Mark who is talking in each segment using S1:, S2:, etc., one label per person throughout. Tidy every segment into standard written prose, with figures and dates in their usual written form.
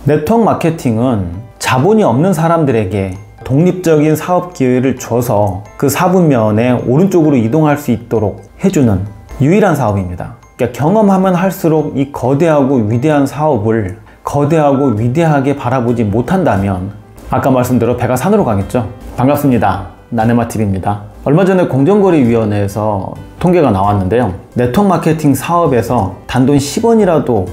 S1: 네트워크 마케팅은 자본이 없는 사람들에게 독립적인 사업 기회를 줘서 그 사분면에 오른쪽으로 이동할 수 있도록 해주는 유일한 사업입니다. 그러니까 경험하면 할수록 이 거대하고 위대한 사업을 거대하고 위대하게 바라보지 못한다면 아까 말씀대로 배가 산으로 가겠죠. 반갑습니다. 나네마TV입니다. 얼마 전에 공정거래위원회에서 통계가 나왔는데요. 네트워크 마케팅 사업에서 단돈 10원이라도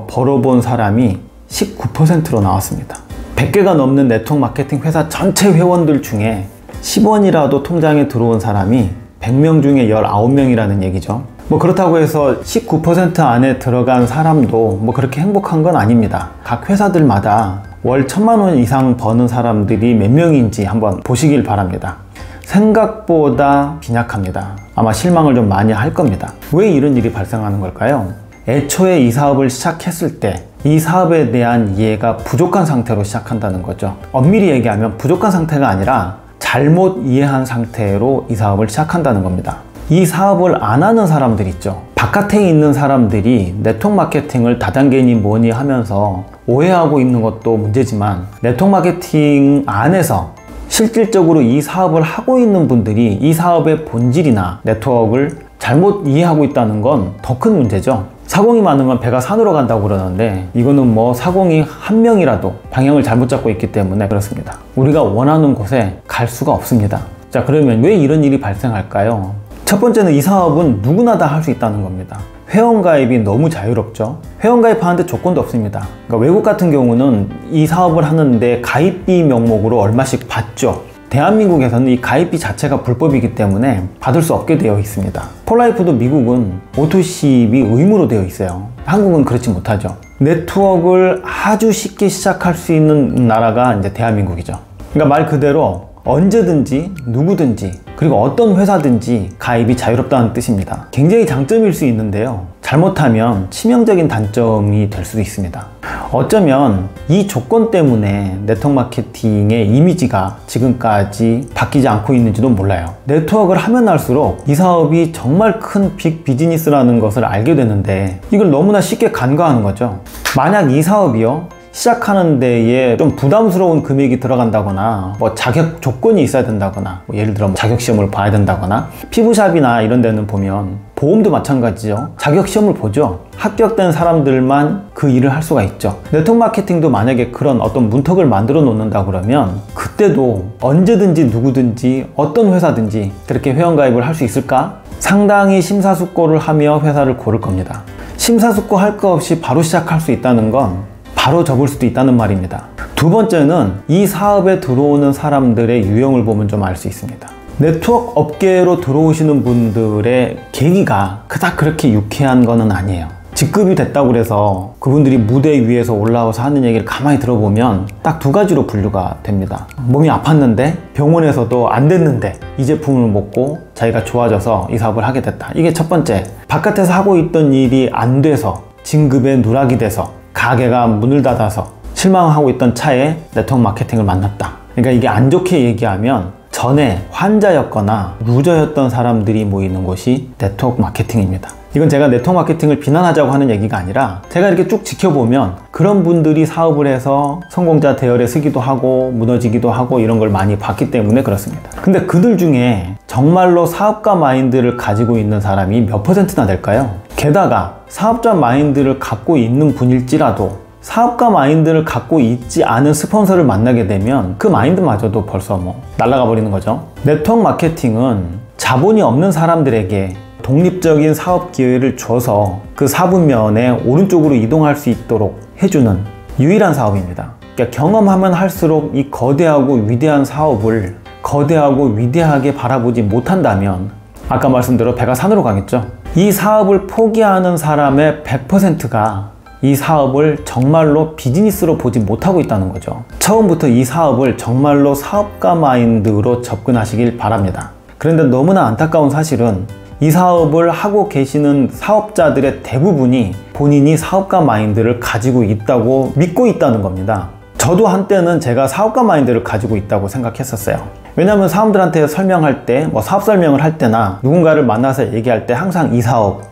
S1: 벌어본 사람이 19%로 나왔습니다. 100개가 넘는 네트워크 마케팅 회사 전체 회원들 중에 10원이라도 통장에 들어온 사람이 100명 중에 19명이라는 얘기죠. 그렇다고 해서 19% 안에 들어간 사람도 그렇게 행복한 건 아닙니다. 각 회사들마다 월 1000만 원 이상 버는 사람들이 몇 명인지 한번 보시길 바랍니다. 생각보다 빈약합니다. 아마 실망을 좀 많이 할 겁니다. 왜 이런 일이 발생하는 걸까요? 애초에 이 사업을 시작했을 때 이 사업에 대한 이해가 부족한 상태로 시작한다는 거죠. 엄밀히 얘기하면 부족한 상태가 아니라 잘못 이해한 상태로 이 사업을 시작한다는 겁니다. 이 사업을 안 하는 사람들 있죠. 바깥에 있는 사람들이 네트워크 마케팅을 다단계니 뭐니 하면서 오해하고 있는 것도 문제지만 네트워크 마케팅 안에서 실질적으로 이 사업을 하고 있는 분들이 이 사업의 본질이나 네트워크를 잘못 이해하고 있다는 건 더 큰 문제죠. 사공이 많으면 배가 산으로 간다고 그러는데 이거는 사공이 한 명이라도 방향을 잘못 잡고 있기 때문에 그렇습니다. 우리가 원하는 곳에 갈 수가 없습니다. 자, 그러면 왜 이런 일이 발생할까요? 첫 번째는 이 사업은 누구나 다 할 수 있다는 겁니다. 회원가입이 너무 자유롭죠. 회원가입하는데 조건도 없습니다. 그러니까 외국 같은 경우는 이 사업을 하는데 가입비 명목으로 얼마씩 받죠. 대한민국에서는 이 가입비 자체가 불법이기 때문에 받을 수 없게 되어 있습니다. 폴라이프도 미국은 오토시입이 의무로 되어 있어요. 한국은 그렇지 못하죠. 네트워크를 아주 쉽게 시작할 수 있는 나라가 이제 대한민국이죠. 그러니까 말 그대로 언제든지 누구든지 그리고 어떤 회사든지 가입이 자유롭다는 뜻입니다. 굉장히 장점일 수 있는데요. 잘못하면 치명적인 단점이 될 수도 있습니다. 어쩌면 이 조건 때문에 네트워크 마케팅의 이미지가 지금까지 바뀌지 않고 있는지도 몰라요. 네트워크를 하면 할수록 이 사업이 정말 큰 빅 비즈니스라는 것을 알게 되는데 이걸 너무나 쉽게 간과하는 거죠. 만약 이 사업이요 시작하는 데에 좀 부담스러운 금액이 들어간다거나 자격 조건이 있어야 된다거나 예를 들어 자격시험을 봐야 된다거나 피부샵이나 이런 데는 보면 보험도 마찬가지죠. 자격시험을 보죠. 합격된 사람들만 그 일을 할 수가 있죠. 네트워크 마케팅도 만약에 그런 어떤 문턱을 만들어 놓는다 그러면 그때도 언제든지 누구든지 어떤 회사든지 그렇게 회원가입을 할 수 있을까? 상당히 심사숙고를 하며 회사를 고를 겁니다. 심사숙고 할 거 없이 바로 시작할 수 있다는 건 바로 접을 수도 있다는 말입니다. 두 번째는 이 사업에 들어오는 사람들의 유형을 보면 좀 알 수 있습니다. 네트워크 업계로 들어오시는 분들의 계기가 그닥 그렇게 유쾌한 거는 아니에요. 직급이 됐다고 해서 그분들이 무대 위에서 올라와서 하는 얘기를 가만히 들어보면 딱 두 가지로 분류가 됩니다. 몸이 아팠는데 병원에서도 안 됐는데 이 제품을 먹고 자기가 좋아져서 이 사업을 하게 됐다. 이게 첫 번째. 바깥에서 하고 있던 일이 안 돼서 진급에 누락이 돼서 가게가 문을 닫아서 실망하고 있던 차에 네트워크 마케팅을 만났다. 그러니까 이게 안 좋게 얘기하면 전에 환자였거나 루저였던 사람들이 모이는 곳이 네트워크 마케팅입니다. 이건 제가 네트워크 마케팅을 비난하자고 하는 얘기가 아니라 제가 이렇게 쭉 지켜보면 그런 분들이 사업을 해서 성공자 대열에 서기도 하고 무너지기도 하고 이런 걸 많이 봤기 때문에 그렇습니다. 근데 그들 중에 정말로 사업가 마인드를 가지고 있는 사람이 몇 %나 될까요? 게다가 사업자 마인드를 갖고 있는 분일지라도 사업가 마인드를 갖고 있지 않은 스폰서를 만나게 되면 그 마인드마저도 벌써 날아가 버리는 거죠. 네트워크 마케팅은 자본이 없는 사람들에게 독립적인 사업 기회를 줘서 그 사분면에 오른쪽으로 이동할 수 있도록 해주는 유일한 사업입니다. 그러니까 경험하면 할수록 이 거대하고 위대한 사업을 거대하고 위대하게 바라보지 못한다면 아까 말씀대로 배가 산으로 가겠죠. 이 사업을 포기하는 사람의 100%가 이 사업을 정말로 비즈니스로 보지 못하고 있다는 거죠. 처음부터 이 사업을 정말로 사업가 마인드로 접근하시길 바랍니다. 그런데 너무나 안타까운 사실은 이 사업을 하고 계시는 사업자들의 대부분이 본인이 사업가 마인드를 가지고 있다고 믿고 있다는 겁니다. 저도 한때는 제가 사업가 마인드를 가지고 있다고 생각했었어요. 왜냐하면 사람들한테 설명할 때 사업 설명을 할 때나 누군가를 만나서 얘기할 때 항상 이 사업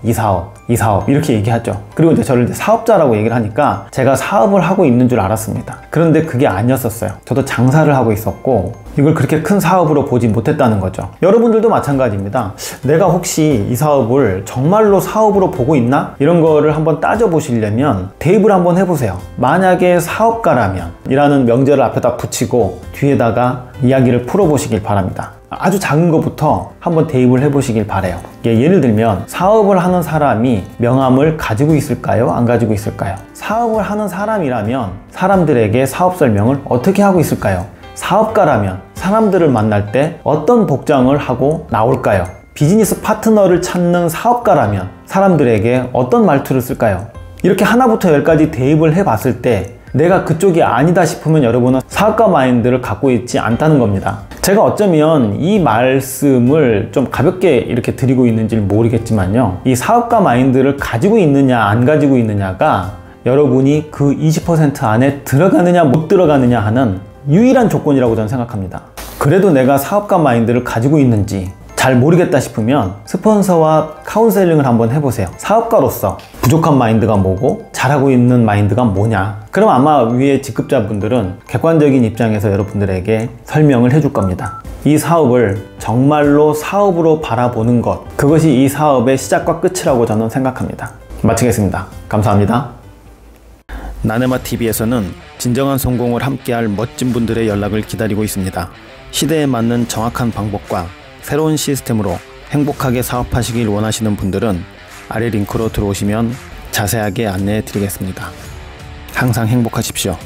S1: 이 사업 이렇게 얘기하죠. 그리고 이제 저를 사업자라고 얘기를 하니까 제가 사업을 하고 있는 줄 알았습니다. 그런데 그게 아니었었어요. 저도 장사를 하고 있었고 이걸 그렇게 큰 사업으로 보지 못했다는 거죠. 여러분들도 마찬가지입니다. 내가 혹시 이 사업을 정말로 사업으로 보고 있나? 이런 거를 한번 따져보시려면 대입을 한번 해보세요. 만약에 사업가라면 이라는 명제를 앞에다 붙이고 뒤에다가 이야기를 풀어보시길 바랍니다. 아주 작은 것부터 한번 대입을 해보시길 바래요. 예를 들면 사업을 하는 사람이 명함을 가지고 있을까요? 안 가지고 있을까요? 사업을 하는 사람이라면 사람들에게 사업 설명을 어떻게 하고 있을까요? 사업가라면 사람들을 만날 때 어떤 복장을 하고 나올까요? 비즈니스 파트너를 찾는 사업가라면 사람들에게 어떤 말투를 쓸까요? 이렇게 하나부터 열까지 대입을 해봤을 때 내가 그쪽이 아니다 싶으면 여러분은 사업가 마인드를 갖고 있지 않다는 겁니다. 제가 어쩌면 이 말씀을 좀 가볍게 이렇게 드리고 있는지 모르겠지만요, 이 사업가 마인드를 가지고 있느냐 안 가지고 있느냐가 여러분이 그 20% 안에 들어가느냐 못 들어가느냐 하는 유일한 조건이라고 저는 생각합니다. 그래도 내가 사업가 마인드를 가지고 있는지 잘 모르겠다 싶으면 스폰서와 카운셀링을 한번 해보세요. 사업가로서 부족한 마인드가 뭐고 잘하고 있는 마인드가 뭐냐. 그럼 아마 위에 직급자분들은 객관적인 입장에서 여러분들에게 설명을 해줄 겁니다. 이 사업을 정말로 사업으로 바라보는 것, 그것이 이 사업의 시작과 끝이라고 저는 생각합니다. 마치겠습니다. 감사합니다. 나네마TV에서는 진정한 성공을 함께할 멋진 분들의 연락을 기다리고 있습니다. 시대에 맞는 정확한 방법과 새로운 시스템으로 행복하게 사업하시길 원하시는 분들은 아래 링크로 들어오시면 자세하게 안내해 드리겠습니다. 항상 행복하십시오.